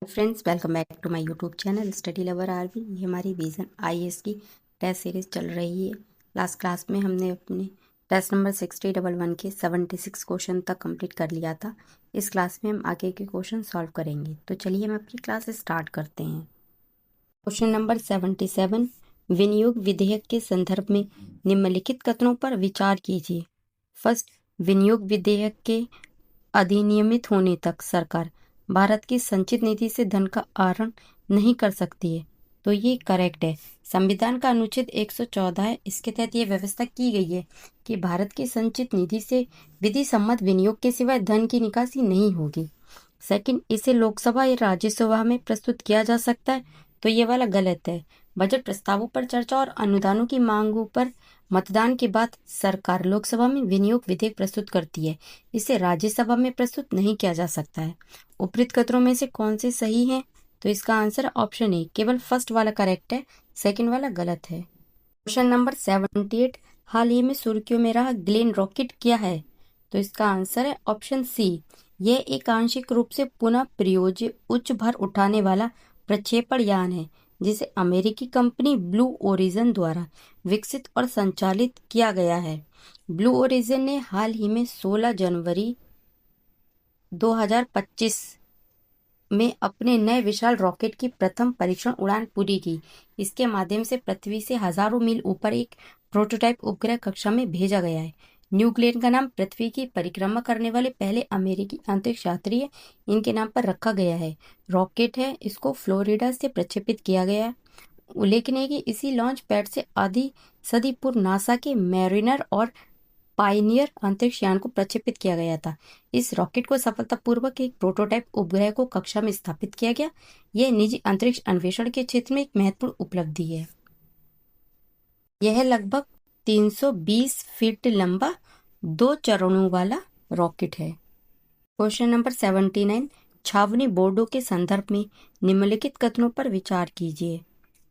Friends, welcome back to my YouTube channel study lover RB. ये हमारी vision IAS की test series चल रही है। लास्ट क्लास में हमने अपने टेस्ट नंबर 6011 के 76 क्वेश्चन तक कंप्लीट कर लिया था। इस क्लास में हम आगे के क्वेश्चन सॉल्व करेंगे। तो चलिए हम अपनी क्लास स्टार्ट करते हैं। क्वेश्चन नंबर 77, विनियोग विधेयक के संदर्भ में निम्नलिखित कथनों पर विचार कीजिए। फर्स्ट, विनियोग विधेयक के अधिनियमित होने तक सरकार भारत की संचित निधि से धन का आहरण नहीं कर सकती है। तो ये करेक्ट है। संविधान का अनुच्छेद 114 है। इसके तहत ये व्यवस्था की गई है कि भारत की संचित निधि से विधि सम्मत विनियोग के सिवाय धन की निकासी नहीं होगी। सेकंड, इसे लोकसभा या राज्यसभा में प्रस्तुत किया जा सकता है। तो ये वाला गलत है। बजट प्रस्तावों पर चर्चा और अनुदानों की मांगों पर मतदान के बाद सरकार लोकसभा में विनियोग विधेयक प्रस्तुत करती है। इसे राज्यसभा में प्रस्तुत नहीं किया जा सकता है। उपरोक्त कथनों में से कौन से सही हैं? तो इसका आंसर ऑप्शन ए, केवल फर्स्ट वाला करेक्ट है, सेकंड वाला गलत है। क्वेश्चन नंबर 78, हाल ही में सुर्खियों में रहा ग्लेन रॉकेट क्या है? तो इसका आंसर है ऑप्शन सी। यह एक आंशिक रूप से पुनः प्रयोज्य उच्च भर उठाने वाला प्रक्षेपण यान है जिसे अमेरिकी कंपनी ब्लू ओरिजिन द्वारा विकसित और संचालित किया गया है। ब्लू ओरिजिन ने हाल ही में 16 जनवरी 2025 में अपने नए विशाल रॉकेट की प्रथम परीक्षण उड़ान पूरी की। इसके माध्यम से पृथ्वी से हजारों मील ऊपर एक प्रोटोटाइप उपग्रह कक्षा में भेजा गया है। न्यू ग्लेन का नाम पृथ्वी की परिक्रमा करने वाले पहले अमेरिकी अंतरिक्ष यात्री है, इनके नाम पर रखा गया है। रॉकेट है, इसको फ्लोरिडा से प्रक्षेपित किया गया है। उल्लेखनीय है कि इसी लॉन्च पैड से आधी सदी पूर्व नासा के मैरिनर और पायनियर अंतरिक्ष यान को प्रक्षेपित किया गया था। इस रॉकेट को सफलतापूर्वक एक प्रोटोटाइप उपग्रह को कक्षा में स्थापित किया गया। यह निजी अंतरिक्ष अन्वेषण के क्षेत्र में एक महत्वपूर्ण उपलब्धि है। यह लगभग 320 फीट लंबा 2 चरणों वाला रॉकेट है। क्वेश्चन नंबर 79, छावनी बोर्डों के संदर्भ में निम्नलिखित कथनों पर विचार कीजिए।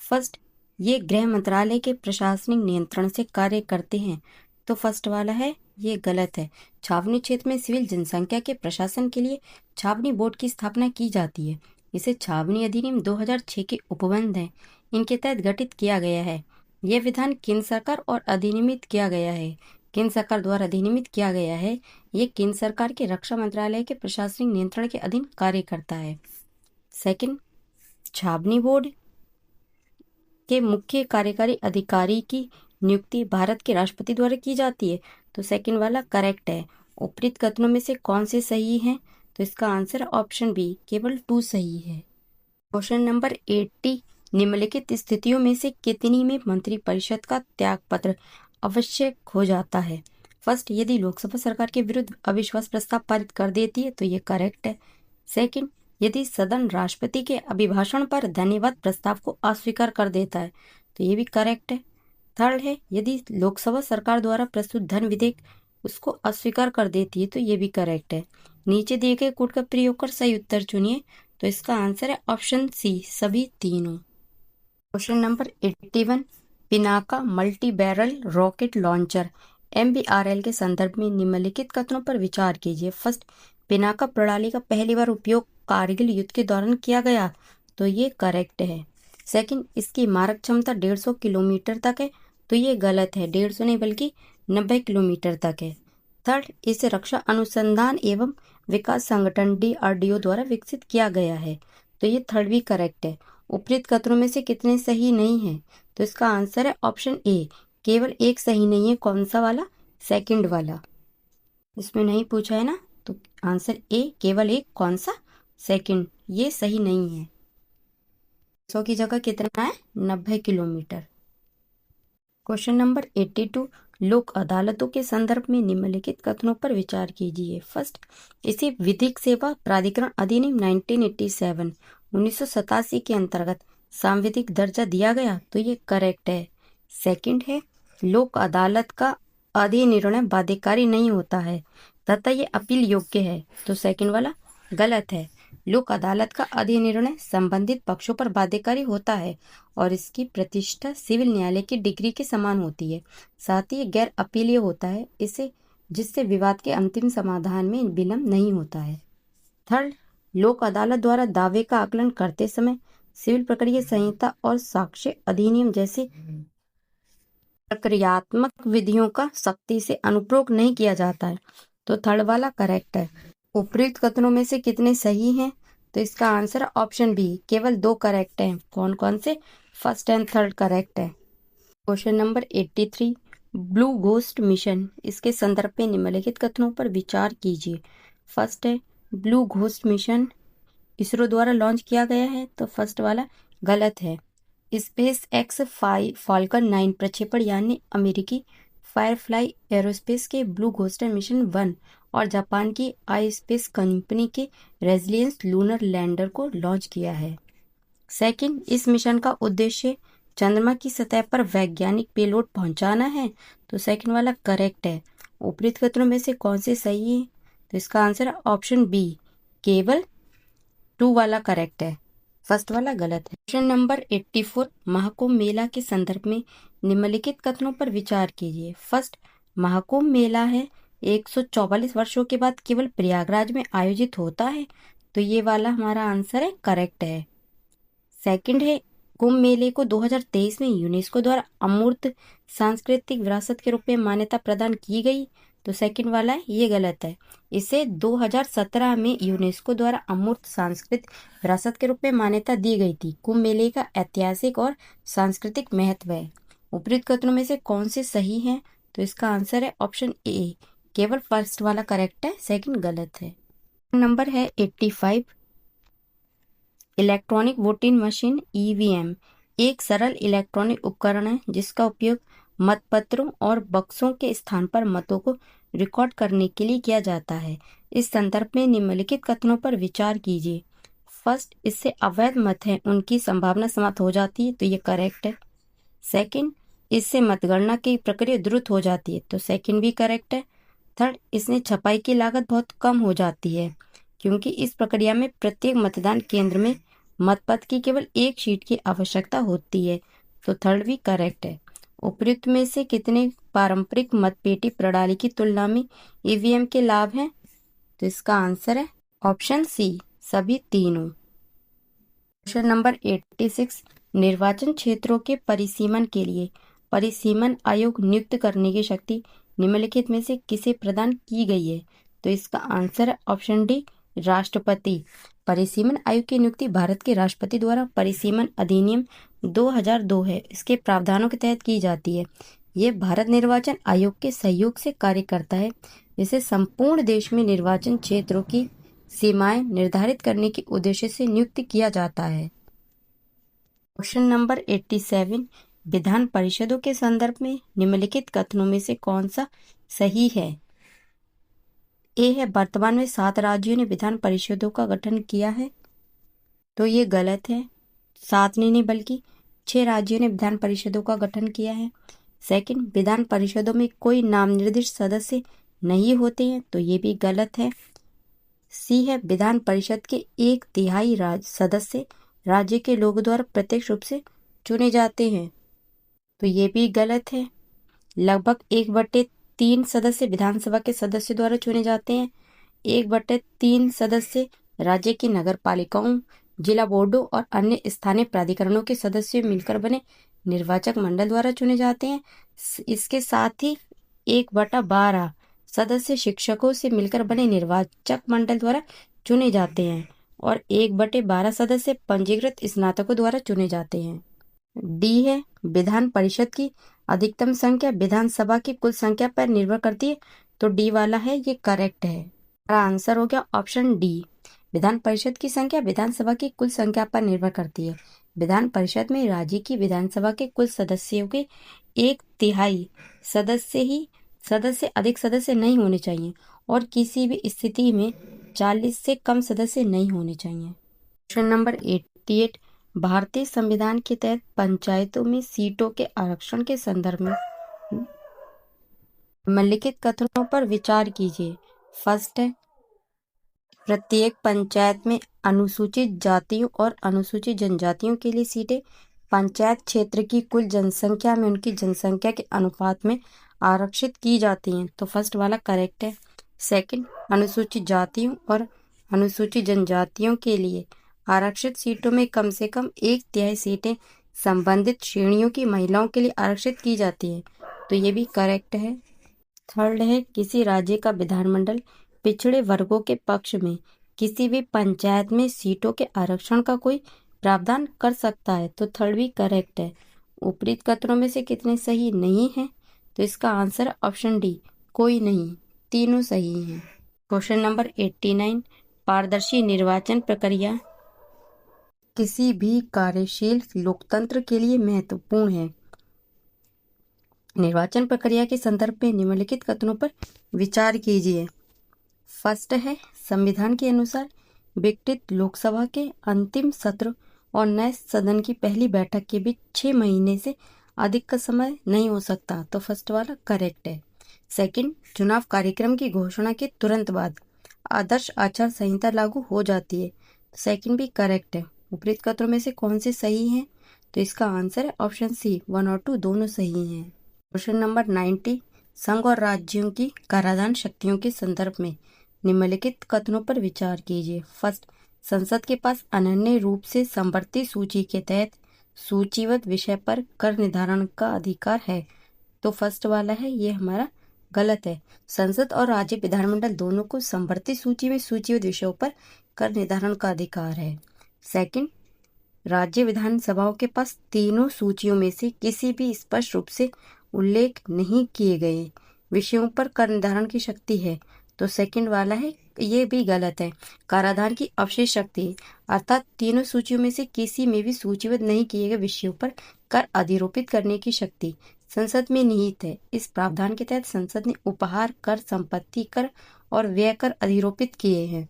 फर्स्ट, ये गृह मंत्रालय के प्रशासनिक नियंत्रण से कार्य करते हैं। तो फर्स्ट वाला है, ये गलत है। छावनी क्षेत्र में सिविल जनसंख्या के प्रशासन के लिए छावनी बोर्ड की स्थापना की जाती है। इसे छावनी अधिनियम 2006 के उपबंध हैं, इनके तहत गठित किया गया है। यह विधान केंद्र सरकार और अधिनियमित किया गया है। केंद्र सरकार द्वारा अधिनियमित किया गया है। ये केंद्र सरकार के रक्षा मंत्रालय के प्रशासनिक नियंत्रण के अधीन कार्य करता है। सेकंड, छावनी बोर्ड के मुख्य कार्यकारी अधिकारी की नियुक्ति भारत के राष्ट्रपति द्वारा की जाती है। तो सेकंड वाला करेक्ट है। उपरोक्त कथनों में से कौन से सही हैं? तो इसका आंसर ऑप्शन बी, केवल 2 सही है। क्वेश्चन नंबर 80, निम्नलिखित स्थितियों में से कितनी में मंत्रिपरिषद का त्यागपत्र आवश्यक हो जाता है? फर्स्ट, यदि लोकसभा सरकार के विरुद्ध अविश्वास प्रस्ताव पारित कर देती है तो ये करेक्ट है। सेकंड, यदि सदन राष्ट्रपति के अभिभाषण पर धन्यवाद प्रस्ताव को अस्वीकार कर देता है तो ये भी करेक्ट है। थर्ड है, यदि लोकसभा सरकार द्वारा प्रस्तुत धन विधेयक उसको अस्वीकार कर देती है तो ये भी करेक्ट है। नीचे दिए गए कोड का प्रयोग कर सही उत्तर चुनिए। तो इसका आंसर है ऑप्शन सी, सभी तीनों। Question number 81, Pinaka multi barrel rocket launcher MBRL के संदर्भ में निम्नलिखित कथनों पर विचार कीजिए। फर्स्ट, पिनाका प्रणाली का पहली बार उपयोग कारगिल युद्ध के दौरान किया गया। तो ये करेक्ट है। सेकंड, इसकी मारक क्षमता 150 किलोमीटर तक है। तो ये गलत है, 150 नहीं बल्कि 90 किलोमीटर तक है। थर्ड, इसे रक्षा अनुसंधान एवं विकास संगठन DRDO द्वारा विकसित किया गया है। तो ये थर्ड भी करेक्ट है। उपरोक्त कथनों में से कितने सही नहीं है? तो इसका आंसर है ऑप्शन ए, केवल एक सही नहीं है। कौन सा वाला? सेकंड वाला। इसमें नहीं पूछा है ना, तो आंसर ए, केवल एक। कौन सा? सेकंड। ये सही नहीं है। 100 की जगह कितना है? 90 किलोमीटर। क्वेश्चन नंबर 82, लोक अदालतों के संदर्भ में निम्नलिखित कथनों पर विचार कीजिए। फर्स्ट, इसे विधिक सेवा प्राधिकरण अधिनियम 1987 के अंतर्गत सांविधिक दर्जा दिया गया। तो ये करेक्ट है। सेकंड है, लोक अदालत का अधिनिर्णय बाध्यकारी नहीं होता है तथा ये अपील योग्य है। तो सेकंड वाला गलत है। लोक अदालत का अधिनिर्णय संबंधित पक्षों पर बाध्यकारी होता है और इसकी प्रतिष्ठा सिविल न्यायालय की डिग्री के समान होती है। साथ ही गैर अपीलीय होता है, जिससे विवाद के अंतिम समाधान में विलंब नहीं होता है। थर्ड, लोक अदालत द्वारा दावे का आकलन करते समय सिविल प्रक्रिया संहिता और साक्ष्य अधिनियम जैसे प्रक्रियात्मक विधियों का सख्ती से अनुप्रयोग नहीं किया जाता है। तो थर्ड वाला करेक्ट है। उपयुक्त कथनों में से कितने सही हैं? तो इसका आंसर ऑप्शन बी, केवल 2 करेक्ट हैं। कौन कौन से? फर्स्ट एंड थर्ड करेक्ट है। Question number 83, blue ghost mission, इसके संदर्भ में निम्नलिखित कथनों पर विचार कीजिए। फर्स्ट है, ब्लू घोस्ट मिशन इसरो द्वारा लॉन्च किया गया है, तो फर्स्ट वाला गलत है। स्पेस एक्स फाल्कन 9 प्रक्षेपण यानी अमेरिकी फायरफ्लाई एरोस्पेस के ब्लू घोस्ट मिशन 1 और जापान की आई स्पेस कंपनी के रेजिलियंस लूनर लैंडर को लॉन्च किया है। सेकंड, इस मिशन का उद्देश्य चंद्रमा की सतह पर वैज्ञानिक पेलोड पहुंचाना है, तो सेकंड वाला करेक्ट है। उपयुक्त कथनों में से कौन से सही है? तो इसका आंसर है ऑप्शन बी, केवल 2 वाला करेक्ट है। फर्स्ट वाला गलत है। क्वेश्चन नंबर 84, महाकुंभ मेला के संदर्भ में निम्नलिखित कथनों पर विचार कीजिए। फर्स्ट, महाकुंभ मेला है 144 वर्षों के बाद केवल प्रयागराज में आयोजित होता है, तो ये वाला हमारा आंसर है, करेक्ट है। सेकंड है, कुंभ मेले को 2023 में यूनेस्को द्वारा अमूर्त सांस्कृतिक विरासत के रूप में मान्यता प्रदान की गई, तो सेकंड वाला है, ये गलत है। इसे 2017 में यूनेस्को द्वारा अमूर्त सांस्कृतिक विरासत के रूप में मान्यता दी गई थी। कुंभ मेले का ऐतिहासिक और सांस्कृतिक महत्व है। उपयुक्त कथनों में से कौन से सही है? तो इसका आंसर है ऑप्शन ए, केवल फर्स्ट वाला करेक्ट है, सेकंड गलत है। नंबर है 85, इलेक्ट्रॉनिक वोटिंग मशीन ईवीएम एक सरल इलेक्ट्रॉनिक उपकरण है जिसका उपयोग मतपत्रों और बक्सों के स्थान पर मतों को रिकॉर्ड करने के लिए किया जाता है। इस संदर्भ में निम्नलिखित कथनों पर विचार कीजिए। फर्स्ट, इससे अवैध मत है उनकी संभावना समाप्त हो जाती है, तो ये करेक्ट है। सेकंड, इससे मतगणना की प्रक्रिया द्रुत हो जाती है, तो सेकंड भी करेक्ट है। थर्ड, इसमें छपाई की लागत बहुत कम हो जाती है क्योंकि इस प्रक्रिया में प्रत्येक मतदान केंद्र में मतपत्र की केवल एक शीट की आवश्यकता होती है, तो थर्ड भी करेक्ट है। उपयुक्त में से कितने पारंपरिक मतपेटी प्रणाली की तुलना में ईवीएम के लाभ हैं? तो इसका आंसर है ऑप्शन सी, सभी तीनों। क्वेश्चन नंबर 86, निर्वाचन क्षेत्रों के परिसीमन के लिए परिसीमन आयोग नियुक्त करने की शक्ति निम्नलिखित में से किसे प्रदान की गई है? तो इसका आंसर है ऑप्शन डी, राष्ट्रपति। परिसीमन आयोग की नियुक्ति भारत के राष्ट्रपति द्वारा परिसीमन अधिनियम 2002 है, इसके प्रावधानों के तहत की जाती है। ये भारत निर्वाचन आयोग के सहयोग से कार्य करता है, जिसे संपूर्ण देश में निर्वाचन क्षेत्रों की सीमाएं निर्धारित करने के उद्देश्य से नियुक्त किया जाता है। क्वेश्चन नंबर 87, विधान परिषदों के संदर्भ में निम्नलिखित कथनों में से कौन सा सही है? ए है, वर्तमान में 7 राज्यों ने विधान परिषदों का गठन किया है, तो ये गलत है। 7 ने नहीं बल्कि 6 राज्यों ने विधान परिषदों का गठन किया है। सेकंड, विधान परिषदों में कोई नामनिर्दिष्ट सदस्य नहीं होते हैं, तो ये भी गलत है। सी है, विधान परिषद के 1/3 सदस्य राज्य के लोगों द्वारा प्रत्यक्ष रूप से चुने जाते हैं, तो ये भी गलत है। लगभग 1/3 सदस्य विधानसभा के सदस्य द्वारा चुने जाते हैं। 1/3 सदस्य राज्य की नगर पालिकाओं, जिला बोर्डों और अन्य स्थानीय प्राधिकरणों के सदस्य मिलकर बने निर्वाचक मंडल द्वारा चुने जाते हैं। इसके साथ ही 1/12 सदस्य शिक्षकों से मिलकर बने निर्वाचक मंडल द्वारा चुने जाते हैं और 1/12 सदस्य पंजीकृत स्नातकों द्वारा चुने जाते हैं। डी है, विधान परिषद की अधिकतम संख्या विधानसभा की कुल संख्या पर निर्भर करती है, तो डी वाला है, ये करेक्ट है। हमारा आंसर हो गया ऑप्शन डी, विधान परिषद की संख्या विधानसभा की कुल संख्या पर निर्भर करती है। विधान परिषद में राज्य की विधानसभा के कुल सदस्यों के 1/3 सदस्य अधिक सदस्य नहीं होने चाहिए और किसी भी स्थिति में 40 से कम सदस्य नहीं होने चाहिए। क्वेश्चन नंबर 88, भारतीय संविधान के तहत पंचायतों में सीटों के आरक्षण के संदर्भ में निम्नलिखित कथनों पर विचार कीजिए। फर्स्ट है, प्रत्येक पंचायत में अनुसूचित जातियों और अनुसूचित जनजातियों के लिए सीटें पंचायत क्षेत्र की कुल जनसंख्या में उनकी जनसंख्या के अनुपात में आरक्षित की जाती हैं, तो फर्स्ट वाला करेक्ट है। सेकंड, अनुसूचित जातियों और अनुसूचित जनजातियों के लिए आरक्षित सीटों में कम से कम 1/3 सीटें संबंधित श्रेणियों की महिलाओं के लिए आरक्षित की जाती है, तो ये भी करेक्ट है। थर्ड है, किसी राज्य का विधानमंडल पिछड़े वर्गों के पक्ष में किसी भी पंचायत में सीटों के आरक्षण का कोई प्रावधान कर सकता है, तो थर्ड भी करेक्ट है। उपरोक्त कथनों में से कितने सही नहीं है, तो इसका आंसर है ऑप्शन डी, कोई नहीं, तीनों सही हैं। क्वेश्चन नंबर 89, पारदर्शी निर्वाचन प्रक्रिया किसी भी कार्यशील लोकतंत्र के लिए महत्वपूर्ण है। निर्वाचन प्रक्रिया के संदर्भ में निम्नलिखित कथनों पर विचार कीजिए। फर्स्ट है, संविधान के अनुसार विघटित लोकसभा के अंतिम सत्र और नए सदन की पहली बैठक के बीच 6 महीने से अधिक का समय नहीं हो सकता, तो फर्स्ट वाला करेक्ट है। सेकंड, चुनाव कार्यक्रम की घोषणा के तुरंत बाद आदर्श आचार संहिता लागू हो जाती है, सेकंड भी करेक्ट है। उपरोक्त कथनों में से कौन से सही हैं, तो इसका आंसर है ऑप्शन सी, 1 और 2 दोनों सही हैं। क्वेश्चन नंबर 90, संघ और राज्यों की कराधान शक्तियों के संदर्भ में निम्नलिखित कथनों पर विचार कीजिए। फर्स्ट, संसद के पास अनन्य रूप से समवर्ती सूची के तहत सूचीबद्ध विषय पर कर निर्धारण का अधिकार है, तो फर्स्ट वाला है ये हमारा गलत है। संसद और राज्य विधानमंडल दोनों को समवर्ती सूची में सूचीबद्ध विषयों पर कर निर्धारण का अधिकार है। सेकंड, राज्य विधानसभाओं के पास तीनों सूचियों में से किसी भी स्पष्ट रूप से उल्लेख नहीं किए गए विषयों पर कर निर्धारण की शक्ति है, तो सेकंड वाला है ये भी गलत है। कराधान की अवशेष शक्ति अर्थात तीनों सूचियों में से किसी में भी सूचीबद्ध नहीं किए गए विषयों पर कर अधिरोपित करने की शक्ति संसद में निहित है। इस प्रावधान के तहत संसद ने उपहार कर, संपत्ति कर और व्यय कर अधिरोपित किए हैं।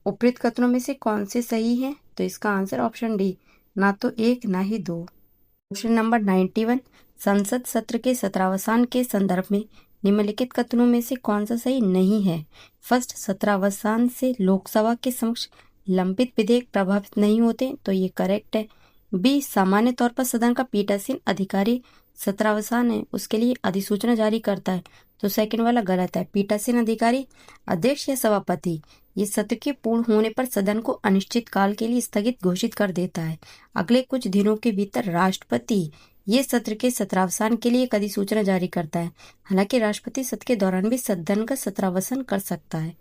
उपरोक्त कथनों में से कौन से सही हैं, तो इसका आंसर ऑप्शन डी, ना तो 1 ना ही 2। क्वेश्चन नंबर 91, संसद सत्र के सत्रावसान के संदर्भ में निम्नलिखित कथनों में से कौन सा सही नहीं है। फर्स्ट, सत्रावसान से लोकसभा के समक्ष लंबित विधेयक प्रभावित नहीं होते, तो ये करेक्ट है। बी, सामान्य तौर पर सदन का पीठासीन अधिकारी सत्रावसान है उसके लिए अधिसूचना जारी करता है, तो सेकंड वाला गलत है। पीठासीन अधिकारी अध्यक्ष या सभापति ये सत्र के पूर्ण होने पर सदन को अनिश्चित काल के लिए स्थगित घोषित कर देता है। अगले कुछ दिनों के भीतर राष्ट्रपति ये सत्र के सत्रावसान के लिए एक अधिसूचना जारी करता है। हालांकि राष्ट्रपति सत्र के दौरान भी सदन का सत्रावसान कर सकता है।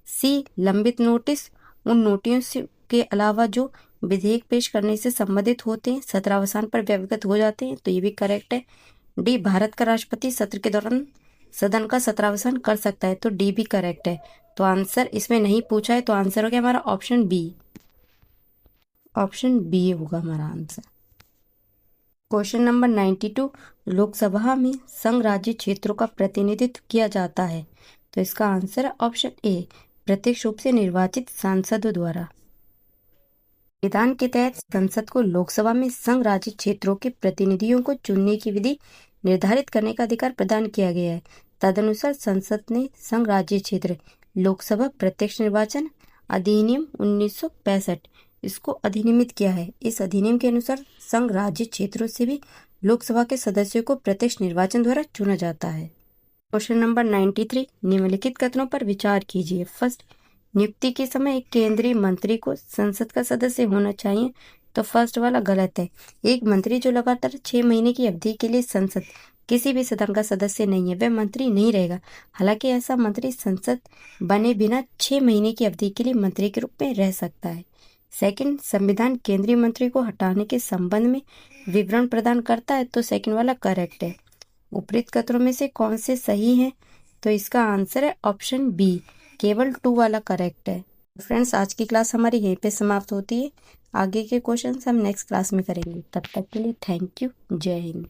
सी, लंबित नोटिस उन नोटिस के अलावा जो विधेयक पेश करने से संबंधित होते हैं सत्रावसान पर व्यवगत हो जाते हैं, तो ये भी करेक्ट है। डी, भारत का राष्ट्रपति सत्र के दौरान सदन का सत्रावसान कर सकता है, तो डी भी करेक्ट है। तो आंसर इसमें नहीं पूछा है, तो आंसर हो गया हमारा ऑप्शन बी, ऑप्शन बी होगा हमारा आंसर। क्वेश्चन नंबर 92, लोकसभा में संघ राज्य क्षेत्रों का प्रतिनिधित्व किया जाता है, तो इसका आंसर है ऑप्शन ए, प्रत्यक्ष रूप से निर्वाचित सांसदों द्वारा। संविधान के तहत संसद को लोकसभा में संघ राज्य क्षेत्रों के प्रतिनिधियों को चुनने की विधि निर्धारित करने का अधिकार प्रदान किया गया है। तदनुसार संसद ने संघ राज्य क्षेत्र लोकसभा प्रत्यक्ष निर्वाचन अधिनियम 1965 इसको अधिनियमित किया है। इस अधिनियम के अनुसार संघ राज्य क्षेत्रों से भी लोकसभा के सदस्यों को प्रत्यक्ष निर्वाचन द्वारा चुना जाता है। क्वेश्चन नंबर 93, निम्नलिखित कथनों पर विचार कीजिए। फर्स्ट, नियुक्ति के समय एक केंद्रीय मंत्री को संसद का सदस्य होना चाहिए, तो फर्स्ट वाला गलत है। एक मंत्री जो लगातार 6 महीने की अवधि के लिए संसद किसी भी सदन का सदस्य नहीं है वह मंत्री नहीं रहेगा। हालांकि ऐसा मंत्री संसद बने बिना 6 महीने की अवधि के लिए मंत्री के रूप में रह सकता है। सेकंड, संविधान केंद्रीय मंत्री को हटाने के संबंध में विवरण प्रदान करता है, तो सेकंड वाला करेक्ट है। उपरोक्त कथनों में से कौन से सही हैं, तो इसका आंसर है ऑप्शन बी, केवल 2 वाला करेक्ट है। फ्रेंड्स, आज की क्लास हमारी यहीं पे समाप्त होती है। आगे के क्वेश्चन हम नेक्स्ट क्लास में करेंगे। तब तक के लिए थैंक यू। जय हिंद।